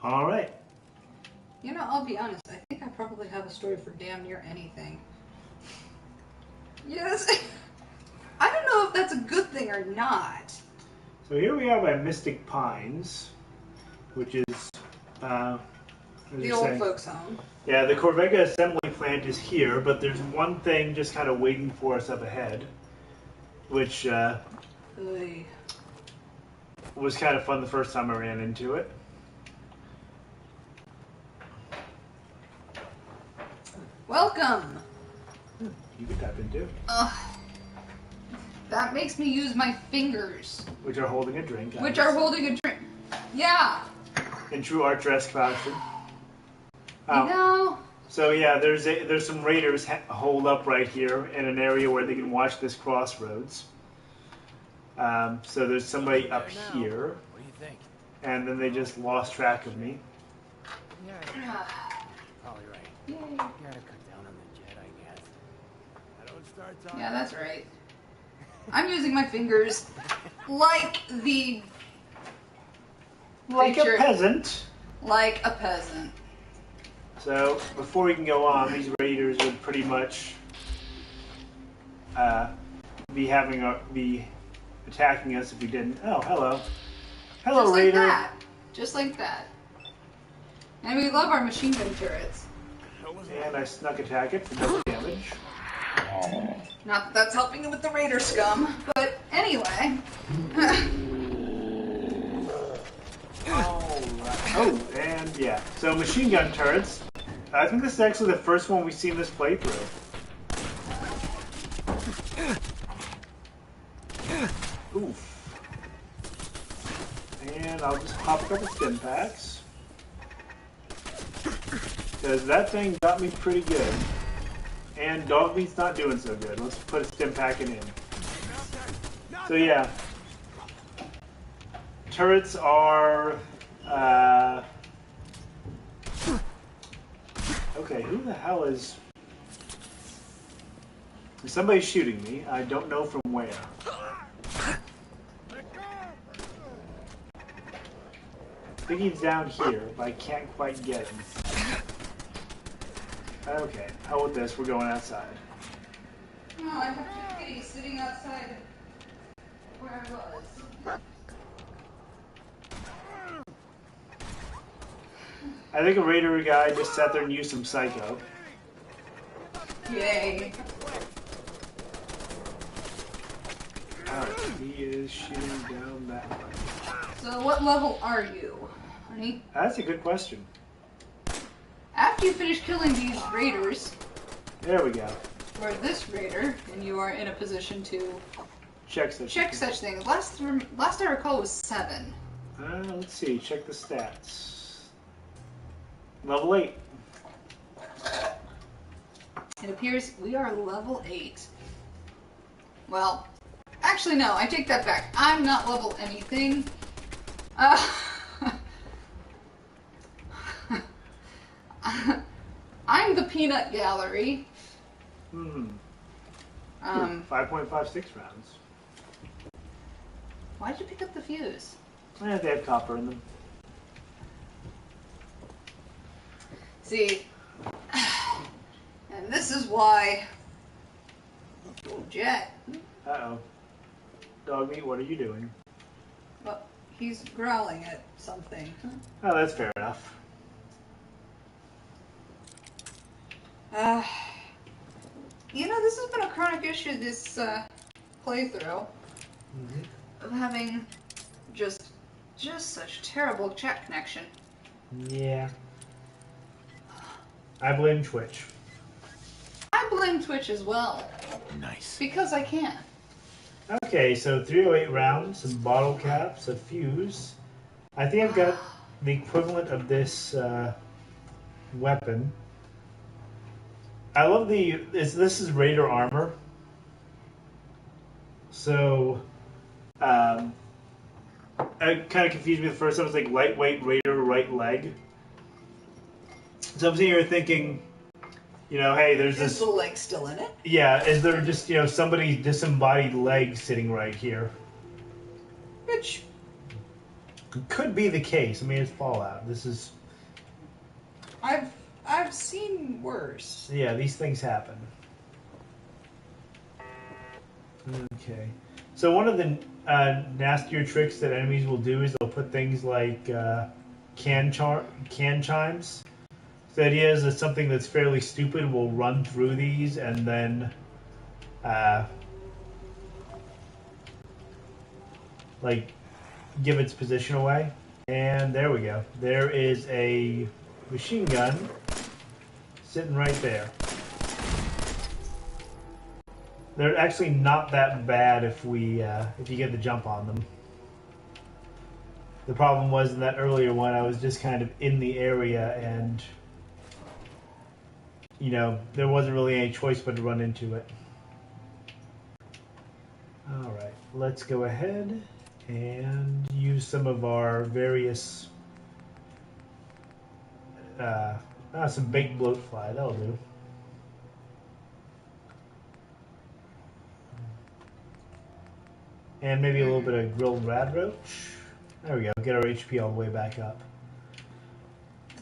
All right. You know, I'll be honest. I think I probably have a story for damn near anything. Yes. I don't know if that's a good thing or not. So here we are by Mystic Pines, which is The old folks' home. Yeah, the Corvega assembly plant is here, but there's one thing just kind of waiting for us up ahead, which was kind of fun the first time I ran into it. Welcome. You can tap into. That makes me use my fingers. Which are holding a drink. Which are holding a drink. Yeah. In true Archer-esque fashion. You know. So yeah, there's some raiders holed up right here in an area where they can watch this crossroads. So there's somebody up here. What do you think? And then they just lost track of me. Yeah. Probably right. Yay. You gotta cut down on the jet, I guess. I don't start talking. Yeah, that's right. I'm using my fingers like the Like a peasant. Like a peasant. So before we can go on, these raiders would pretty much be attacking us if we didn't. Oh, hello. Hello, just raider. Like that. Just like that. And we love our machine gun turrets. And I snuck attack it for double damage. Not that that's helping you with the raider scum, but anyway. Oh, and yeah. So machine gun turrets. I think this is actually the first one we've seen this playthrough. Oof. And I'll just pop a couple stim packs. Because that thing got me pretty good. And dog meat's not doing so good. Let's put a stim pack in. So yeah. Turrets are... Okay, who the hell is... Somebody's shooting me. I don't know from where. I think he's down here, but I can't quite get him. Okay, how about this? We're going outside. No, I have two kitties sitting outside where I was. I think a raider guy just sat there and used some psycho. Yay. He is shooting down that way. So what level are you, honey? That's a good question. After you finish killing these raiders, There we go. or this raider, and you are in a position to Check such things. Last I recall was 7. Let's see. Check the stats. Level 8. It appears we are level 8. Well, actually no, I take that back. I'm not level anything. I'm the peanut gallery. 5.56 rounds. Why did you pick up the fuse? Yeah, they have copper in them. See, and this is why... Oh, Jet. Uh-oh. Dog meat, what are you doing? Well, he's growling at something. Oh, that's fair enough. You know, this has been a chronic issue this playthrough of having just such terrible chat connection. Yeah. I blame Twitch. I blame Twitch as well. Nice. Because I can. Okay, so 308 rounds, some bottle caps, a fuse. I think I've got the equivalent of this weapon. I love this is Raider armor. So, it kind of confused me the first time. It was like lightweight Raider right leg. So I'm sitting here thinking, you know, hey, there's this... Is the leg still in it? Yeah, is there just, you know, somebody's disembodied leg sitting right here? Which It could be the case. I mean, it's Fallout. This is... I've seen worse. Yeah, these things happen. Okay. So one of the nastier tricks that enemies will do is they'll put things like can chimes. So the idea is that something that's fairly stupid will run through these and then like give its position away. And there we go. There is a machine gun sitting right there. They're actually not that bad if you get the jump on them. The problem was in that earlier one, I was just kind of in the area and, you know, there wasn't really any choice but to run into it. Alright, let's go ahead and use some of our various, some baked bloatfly, that'll do. And maybe a little bit of grilled radroach. There we go. Get our HP all the way back up.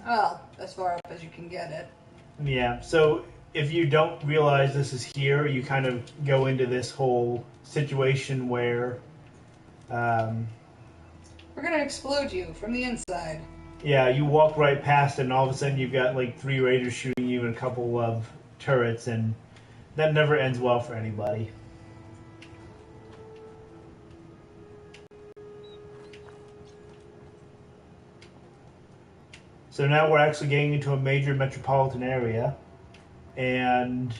Well, as far up as you can get it. Yeah, so if you don't realize this is here, you kind of go into this whole situation where... we're going to explode you from the inside. Yeah, you walk right past it, and all of a sudden you've got like 3 raiders shooting you and a couple of turrets, and that never ends well for anybody. So now we're actually getting into a major metropolitan area, and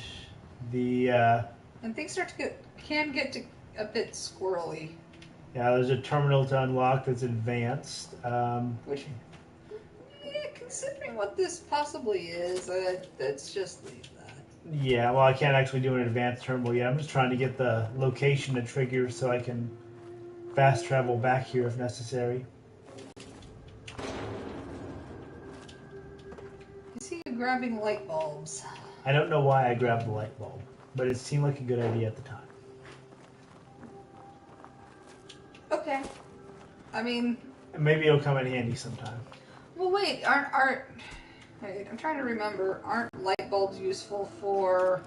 the and things can get a bit squirrely. Yeah, there's a terminal to unlock that's advanced. Which, yeah, considering what this possibly is, let's just leave that. Yeah, well, I can't actually do an advanced terminal yet. I'm just trying to get the location to trigger so I can fast travel back here if necessary. I see you grabbing light bulbs. I don't know why I grabbed the light bulb, but it seemed like a good idea at the time. Okay. I mean... Maybe it'll come in handy sometime. Well, wait, wait, I'm trying to remember. Aren't light bulbs useful for...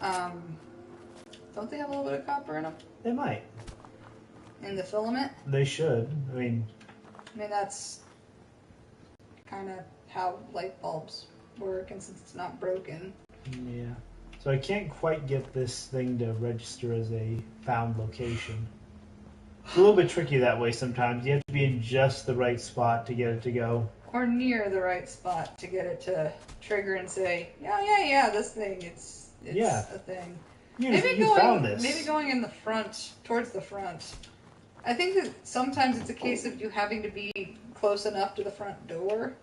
don't they have a little bit of copper in them? They might. In the filament? They should. I mean, that's kind of how light bulbs work, and since it's not broken. Yeah. So I can't quite get this thing to register as a found location. It's a little bit tricky that way sometimes. You have to be in just the right spot to get it to go. Or near the right spot to get it to trigger and say, yeah, this thing, it's yeah. a thing. You found this. Maybe going in the front, towards the front. I think that sometimes it's a case of you having to be close enough to the front door.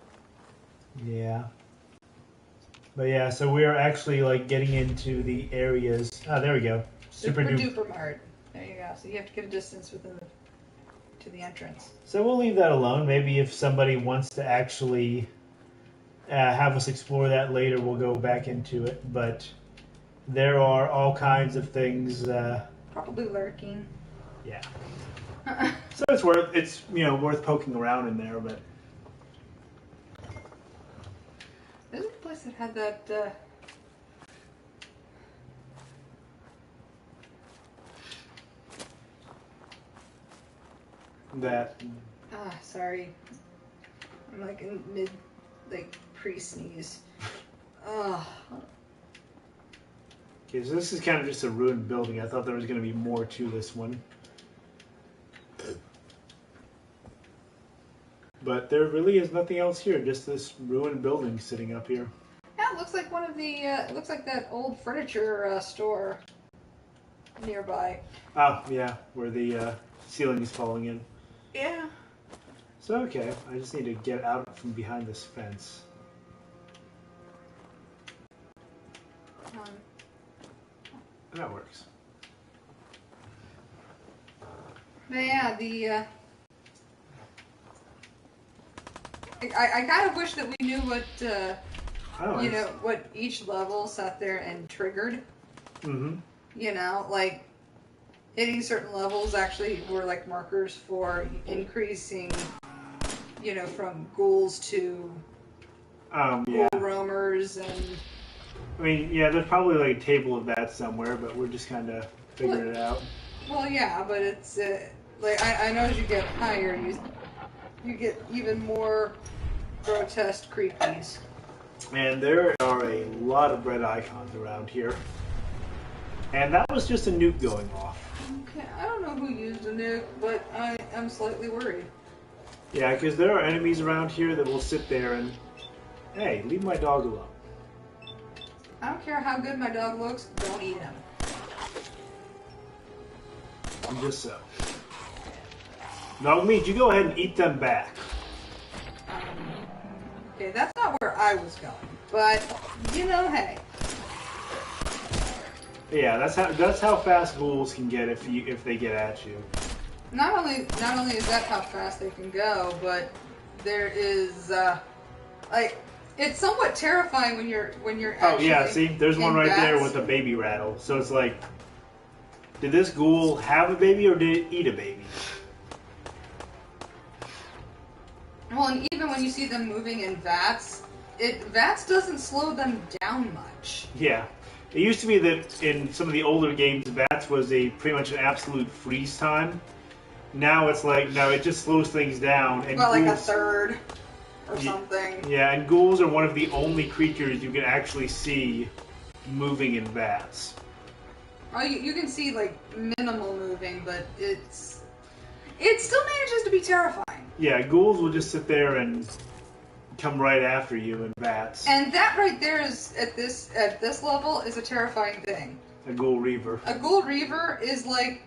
Yeah. But yeah, so we're actually like getting into the areas. Oh, there we go. Super duper mart. There you go. So you have to get a distance to the entrance. So we'll leave that alone. Maybe if somebody wants to actually have us explore that later, we'll go back into it. But there are all kinds of things. Probably lurking. Yeah. So it's worth poking around in there, but. There's a place that had that. Sorry. I'm like in mid, pre-sneeze. Ugh. Okay, so this is kind of just a ruined building. I thought there was going to be more to this one. But there really is nothing else here, just this ruined building sitting up here. Yeah, it looks like one of the, it looks like that old furniture store nearby. Oh, yeah, where the ceiling is falling in. Yeah. So, okay, I just need to get out from behind this fence. That works. But yeah, I kind of wish that we knew what, what each level sat there and triggered. Mm-hmm. You know, like, hitting certain levels actually were like markers for increasing, from ghouls to Yeah. ghoul roamers and. I mean, yeah, there's probably like a table of that somewhere, but we're just kind of figuring it out. Well, yeah, but it's like I know as you get higher, you get even more grotesque creepies. And there are a lot of red icons around here. And that was just a nuke going off. Okay, I don't know who used a nuke, but I am slightly worried. Yeah, because there are enemies around here that will sit there and, hey, leave my dog alone. I don't care how good my dog looks, don't eat him. Just so. Dog meat, you go ahead and eat them back. Okay, that's not where I was going, but hey. Yeah, that's how fast ghouls can get if they get at you. Not only is that how fast they can go, but there is it's somewhat terrifying when you're actually. Oh yeah, see, there's one right there with a baby rattle. So it's like, did this ghoul have a baby or did it eat a baby? Well, and even when you see them moving in VATS, VATS doesn't slow them down much. Yeah. It used to be that in some of the older games, VATS was pretty much an absolute freeze time. Now it's like, no, it just slows things down. And well, like a third or something. Yeah, and ghouls are one of the only creatures you can actually see moving in VATS. Well, you can see, like, minimal moving, but it still manages to be terrifying. Yeah, ghouls will just sit there and come right after you in VATS. And that right there is, at this level, is a terrifying thing. A ghoul reaver. A ghoul reaver is like,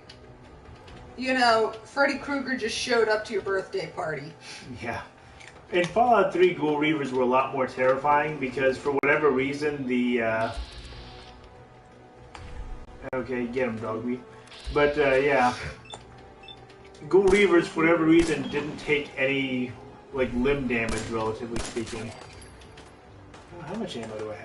Freddy Krueger just showed up to your birthday party. Yeah. In Fallout 3, ghoul reavers were a lot more terrifying because for whatever reason the okay, get him, dog meat. But yeah, ghoul reavers for whatever reason didn't take any like limb damage, relatively speaking. How much ammo do I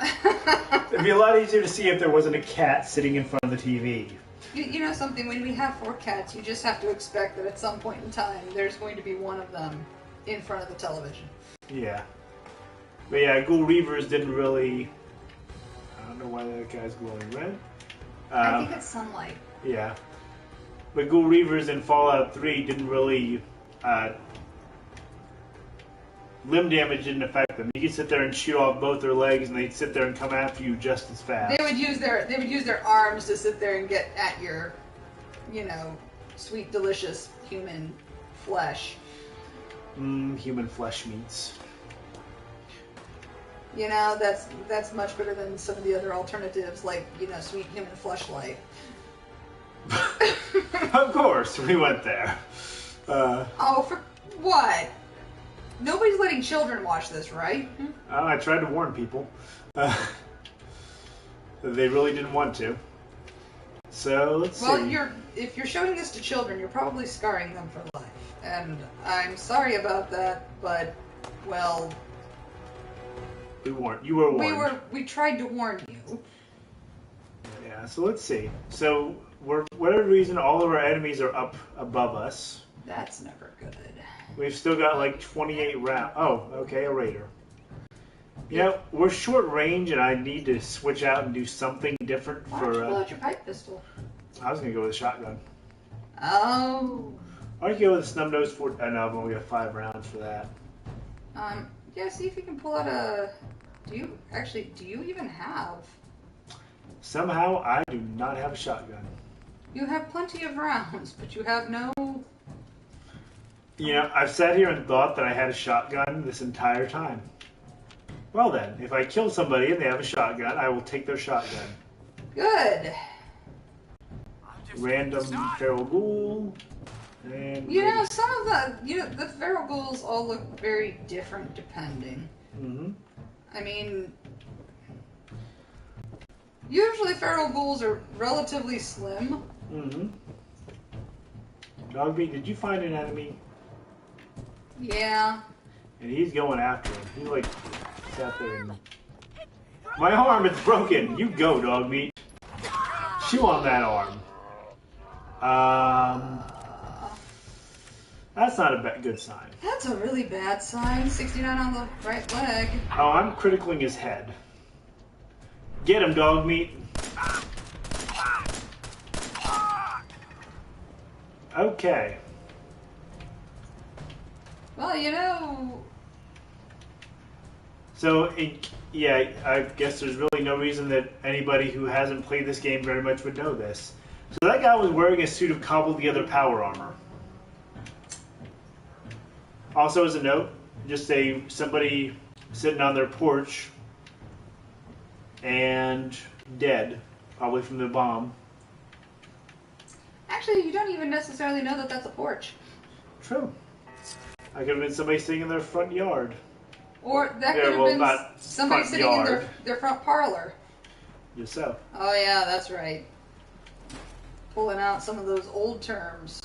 have? It'd be a lot easier to see if there wasn't a cat sitting in front of the TV. You know something, when we have 4 cats, you just have to expect that at some point in time, there's going to be one of them in front of the television. Yeah. But yeah, ghoul reavers didn't really... I don't know why that guy's glowing red. I think it's sunlight. Yeah. But ghoul reavers in Fallout 3 didn't really... limb damage didn't affect them. You could sit there and shoot off both their legs, and they'd sit there and come after you just as fast. They would use their arms to sit there and get at your, sweet, delicious human flesh. Human flesh meats. That's much better than some of the other alternatives, like sweet human fleshlight. Of course, we went there. Oh, for what? Nobody's letting children watch this, right? I tried to warn people. They really didn't want to. So, let's see. Well, if you're showing this to children, you're probably scarring them for life. And I'm sorry about that, but, well... You were warned. We tried to warn you. Yeah, so let's see. So, for whatever reason, all of our enemies are up above us. That's never good. We've still got like 28 rounds. Oh, okay, a raider. We're short range, and I need to switch out and do something different Why for. don't you pull out your pipe pistol? I was gonna go with a shotgun. Oh. Why don't you go with a snub nose for? No, I've only got 5 rounds for that. Yeah. See if you can pull out a. Do you even have? Somehow, I do not have a shotgun. You have plenty of rounds, but you have no. I've sat here and thought that I had a shotgun this entire time. Well then, if I kill somebody and they have a shotgun, I will take their shotgun. Good. Random feral ghoul. And some of the feral ghouls all look very different depending. Mm-hmm. I mean, usually feral ghouls are relatively slim. Mm-hmm. Dogby, did you find an enemy? Yeah. And he's going after him. He like sat there and... My arm is broken! You go, dog meat. Chew on that arm. That's not a good sign. That's a really bad sign. 69 on the right leg. Oh, I'm critically his head. Get him, dog meat. Okay. Well, you know. So, yeah, I guess there's really no reason that anybody who hasn't played this game very much would know this. So that guy was wearing a suit of cobbled-together power armor. Also, as a note, just somebody sitting on their porch and dead, probably from the bomb. Actually, you don't even necessarily know that that's a porch. True. I could have been somebody sitting in their front yard. Or that could have been somebody sitting yard. in their front parlor. Just so. Oh yeah, that's right. Pulling out some of those old terms.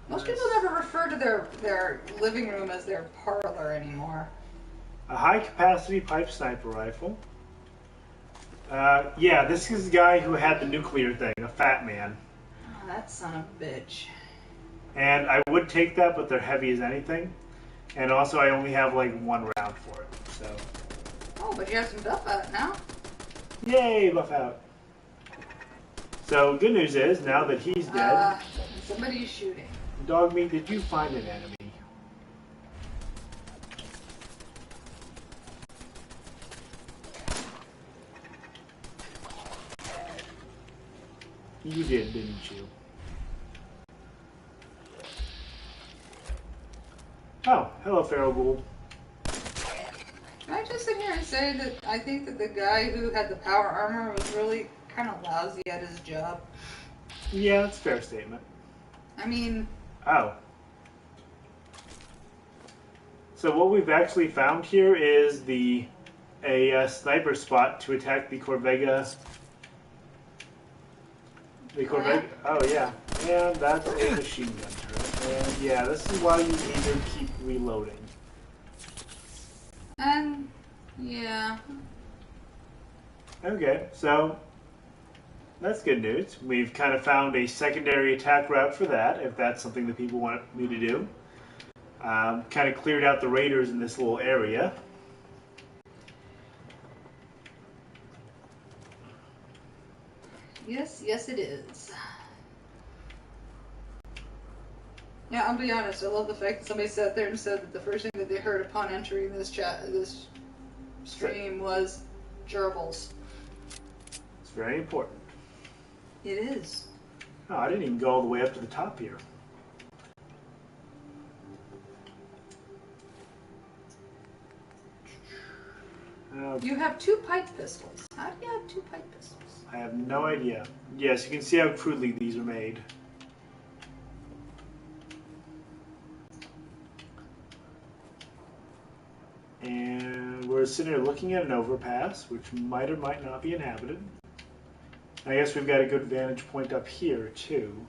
Most people never refer to their living room as their parlor anymore. A high-capacity pipe sniper rifle. Yeah, this is the guy who had the nuclear thing, a fat man. Oh, that son of a bitch. And I would take that, but they're heavy as anything. And also, I only have like one round for it, so. Oh, but you have some buff out now. Yay, buff out. So, good news is, now that he's dead... somebody's shooting. Dog meat, did you find an enemy? You did, didn't you? Oh, hello, Feral Ghoul. Can I just sit here and say that I think that the guy who had the power armor was really kind of lousy at his job? Yeah, that's a fair statement. I mean... Oh. So what we've actually found here is a sniper spot to attack the Corvega. The Corvega. Oh yeah, and that's a machine gun turret. And yeah, this is why you need to keep reloading. And yeah. Okay, so that's good news. We've kind of found a secondary attack route for that, if that's something that people want me to do. Kind of cleared out the raiders in this little area. Yes it is. Yeah, I'll be honest, I love the fact that somebody sat there and said that the first thing that they heard upon entering this stream was gerbils. It's very important. It is. Oh, I didn't even go all the way up to the top here. You have 2 pipe pistols. How do you have 2 pipe pistols? I have no idea. Yes, you can see how crudely these are made. And we're sitting here looking at an overpass, which might or might not be inhabited. I guess we've got a good vantage point up here, too.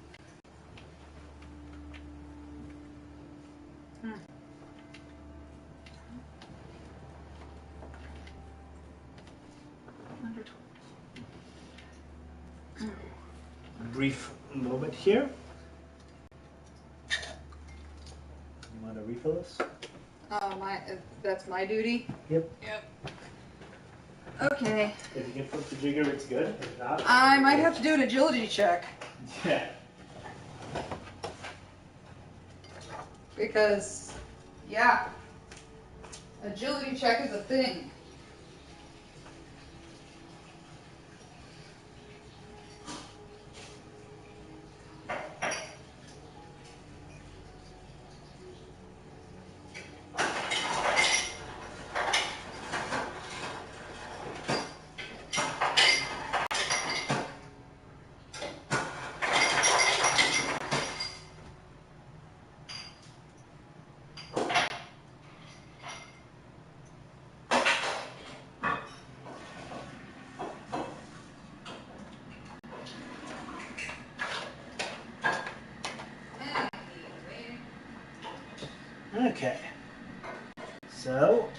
Brief moment here. You want to refill this? That's my duty? Yep. Okay. If you can flip the jigger, it's good. If not, I might have to do an agility check. Yeah. Because, yeah, agility check is a thing. Okay. So,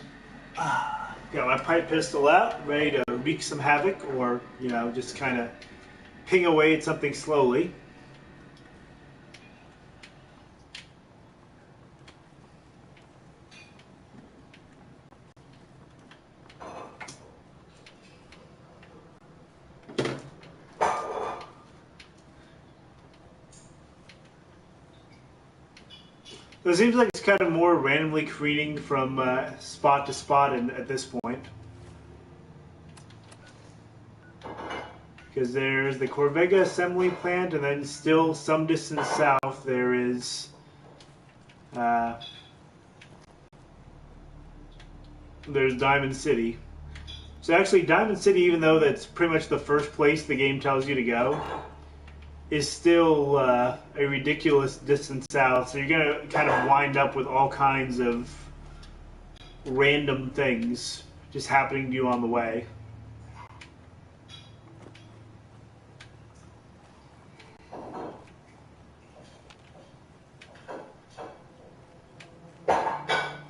got my pipe pistol out, ready to wreak some havoc, or, just kind of ping away at something slowly. So it seems like it's kind of more randomly careening from spot to spot at this point. Because there's the Corvega assembly plant, and then still some distance south there is there's Diamond City. So actually, Diamond City, even though that's pretty much the first place the game tells you to go, is still a ridiculous distance south. So you're going to kind of wind up with all kinds of random things just happening to you on the way.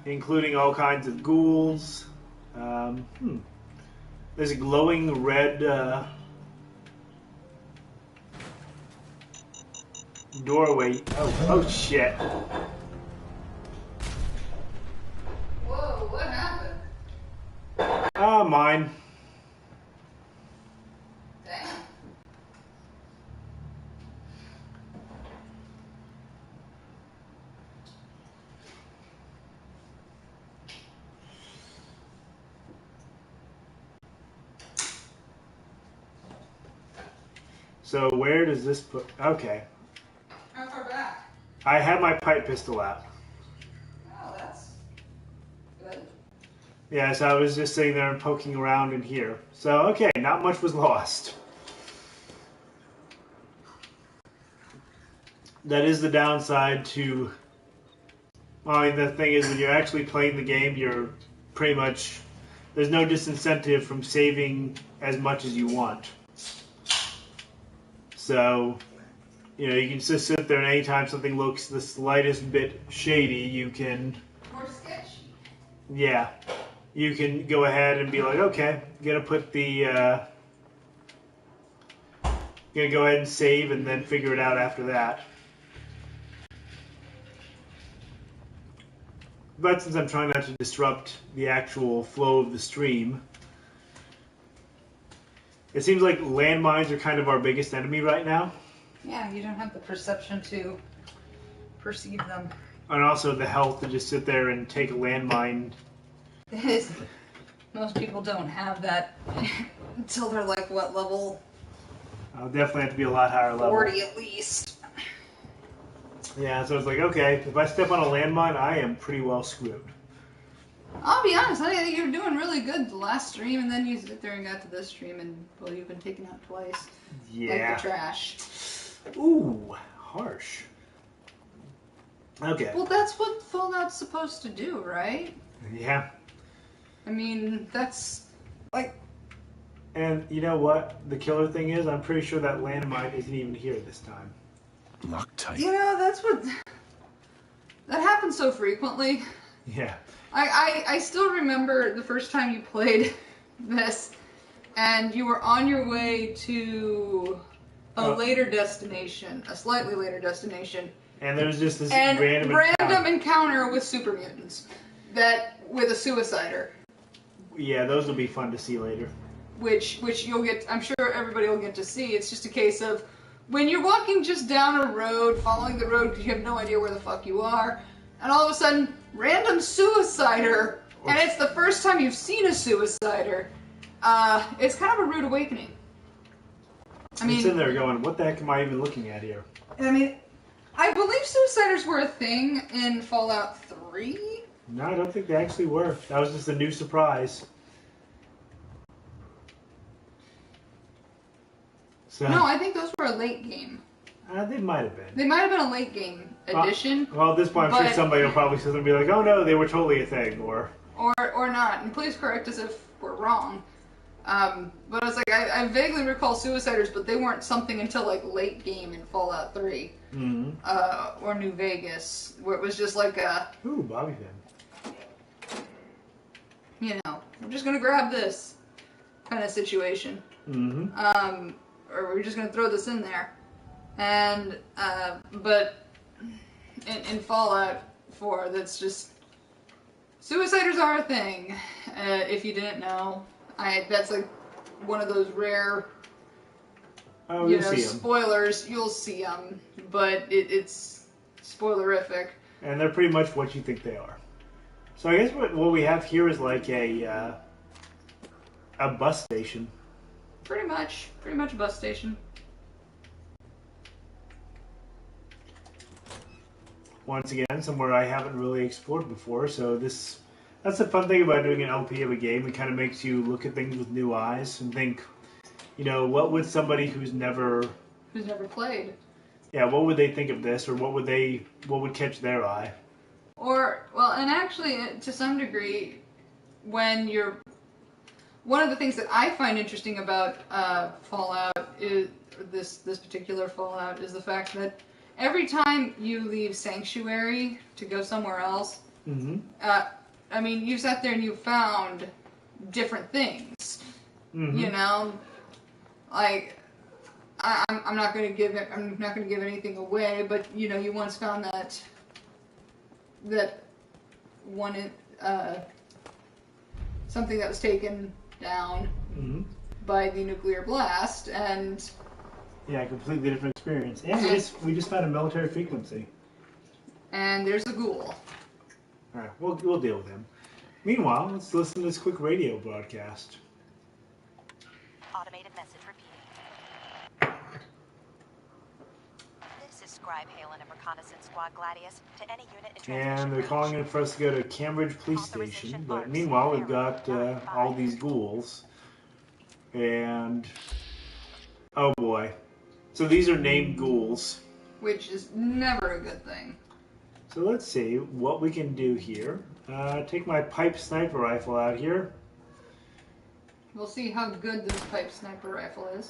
Including all kinds of ghouls. There's a glowing red doorway. Oh shit. Whoa, what happened? Mine. Damn. So where does this put... Okay. How far back? I have my pipe pistol out. Oh, that's good. Yeah, so I was just sitting there and poking around in here. So, okay, not much was lost. That is the downside to... I mean, the thing is, when you're actually playing the game, you're pretty much... There's no disincentive from saving as much as you want. So, you know, you can just sit there and anytime something looks the slightest bit shady, you can... More sketchy. Yeah. You can go ahead and be like, okay, gonna put the... gonna go ahead and save and then figure it out after that. But since I'm trying not to disrupt the actual flow of the stream, it seems like landmines are kind of our biggest enemy right now. Yeah, you don't have the perception to perceive them. And also the health to just sit there and take a landmine. Most people don't have that until they're like, what, level? I'll definitely have to be a lot higher level. 40 at least. Yeah, so it's like, okay, if I step on a landmine, I am pretty well screwed. I'll be honest, I think you were doing really good the last stream, and then you sit there and got to this stream, and, well, you've been taken out twice. Yeah. Like the trash. Ooh, harsh. Okay. Well, that's what Fallout's supposed to do, right? Yeah. I mean, that's, like... And you know what? The killer thing is, I'm pretty sure that landmine isn't even here this time. Loctite. You know, that's what... That happens so frequently. Yeah. I still remember the first time you played this, and you were on your way to a later destination, a slightly later destination. And there was just this and random encounter with super mutants, with a suicider. Yeah, those will be fun to see later. Which you'll get, I'm sure everybody will get to see. It's just a case of, when you're walking just down a road, following the road because you have no idea where the fuck you are, and all of a sudden, random suicider, and it's the first time you've seen a suicider, it's kind of a rude awakening. I mean, it's in there going, what the heck am I even looking at here? I mean, I believe suiciders were a thing in Fallout 3? No, I don't think they actually were. That was just a new surprise. So, No, I think those were a late game. They might have been. They might have been a late game addition. Well, at this point, I'm sure somebody will probably sit there and be like, oh no, they were totally a thing, or not. And please correct us if we're wrong. But I was like, I vaguely recall suiciders, but they weren't something until like late game in Fallout 3. Mm-hmm. Or New Vegas, where it was just like a... Ooh, Bobby Pin. You know, I'm just gonna grab this kind of situation. Mm-hmm. Or we're just gonna throw this in there. And, but in Fallout 4, that's just... Suiciders are a thing, if you didn't know. That's like one of those rare, see 'em. spoilers. You'll see them, but it's spoilerific. And and they're pretty much what you think they are. So I guess what we have here is like a bus station. Pretty much a bus station. Once again, somewhere I haven't really explored before, so that's the fun thing about doing an LP of a game. It kind of makes you look at things with new eyes and think, what would somebody who's never played, yeah, what would they think of this, or what would catch their eye? Or, well, and actually, to some degree, one of the things that I find interesting about Fallout is this particular Fallout is the fact that every time you leave Sanctuary to go somewhere else, Mm-hmm. You sat there and you found different things. Mm-hmm. Like I'm not going to give anything away, but you once found that one something that was taken down by the nuclear blast, and yeah, completely different experience. And we just found a military frequency. And there's a ghoul. All right, we'll deal with him. Meanwhile, let's listen to this quick radio broadcast. Automated message repeating. This is Scribe Halen of Reconnaissance Squad Gladius to any unit in transmission. And they're calling in for us to go to Cambridge Police Station. But meanwhile, we've got all these ghouls. And oh boy. So these are named ghouls. Which is never a good thing. So let's see what we can do here. Take my pipe sniper rifle out here. We'll see how good this pipe sniper rifle is.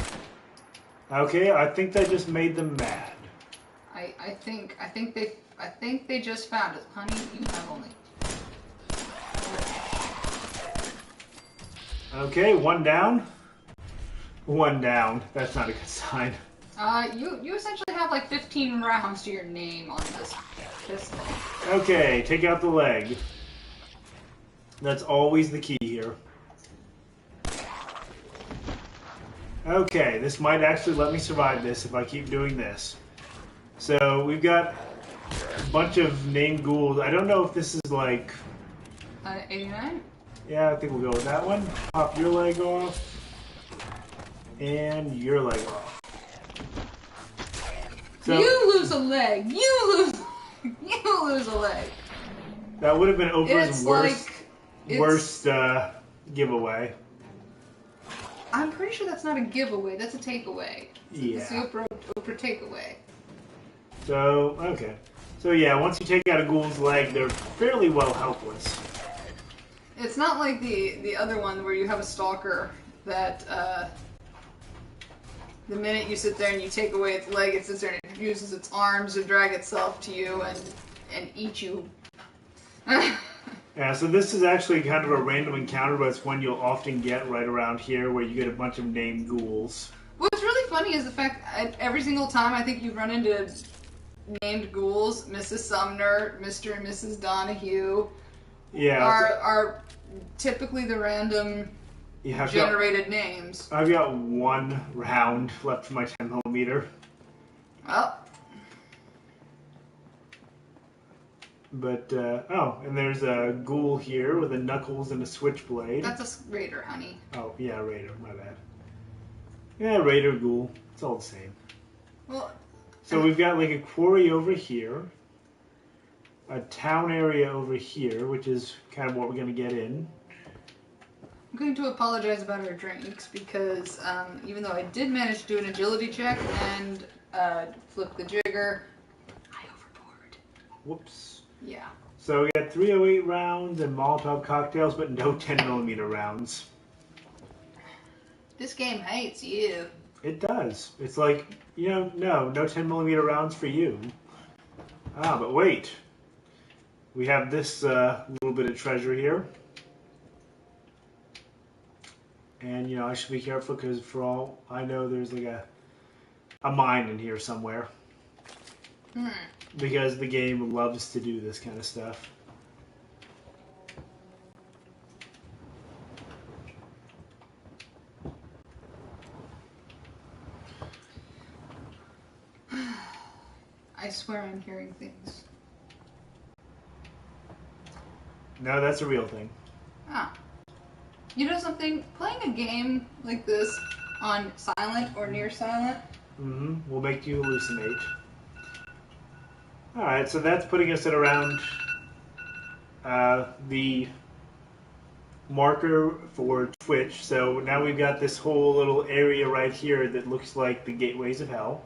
Okay, I think that just made them mad. I think they just found it. Honey, you have only. Okay, one down. One down. That's not a good sign. You essentially have like 15 rounds to your name on this pistol. Okay, take out the leg. That's always the key here. Okay, this might actually let me survive this if I keep doing this. So we've got a bunch of named ghouls. I don't know if this is like... 89? Yeah, I think we'll go with that one. Pop your leg off. And your leg off. So, you lose a leg! You lose a leg! That would have been Oprah's worst giveaway. I'm pretty sure that's not a giveaway, that's a takeaway. Yeah. It's the Oprah takeaway. So, okay. So yeah, once you take out a ghoul's leg, they're fairly well helpless. It's not like the other one where you have a stalker that the minute you sit there and you take away its leg, it sits there and it uses its arms to drag itself to you and eat you. Yeah, so this is actually kind of a random encounter, but it's one you'll often get right around here where you get a bunch of named ghouls. What's really funny is the fact that every single time I think you run into named ghouls, Mrs. Sumner, Mr. and Mrs. Donahue, are typically the random generated names. I've got one round left for my 10mm. Well. But, and there's a ghoul here with a knuckles and a switchblade. That's a raider, honey. Oh, yeah, raider, my bad. Yeah, raider, ghoul, it's all the same. Well, so we've got like a quarry over here, a town area over here, which is kind of what we're going to get in. I'm going to apologize about our drinks because even though I did manage to do an agility check and flip the jigger, I overboard. Whoops. Yeah. So we got 308 rounds and Molotov cocktails, but no 10mm rounds. This game hates you. It does. It's like, no 10mm rounds for you. Ah, but wait. We have this little bit of treasure here. And, I should be careful because for all I know, there's like a mine in here somewhere. Because the game loves to do this kind of stuff. I swear I'm hearing things. No, that's a real thing. Ah. You know something? Playing a game like this on silent or near silent. Will make you hallucinate. Alright, so that's putting us at around the marker for Twitch. So now we've got this whole little area right here that looks like the gateways of hell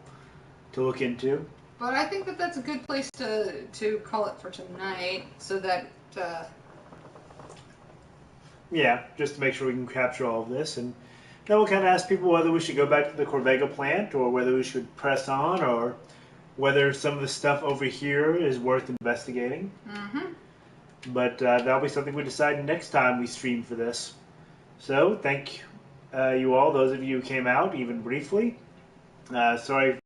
to look into. But I think that that's a good place to call it for tonight, so that Yeah, just to make sure we can capture all of this. And then we'll kind of ask people whether we should go back to the Corvega plant or whether we should press on or whether some of the stuff over here is worth investigating. But that'll be something we decide next time we stream for this. So, thank you all, those of you who came out, even briefly. Sorry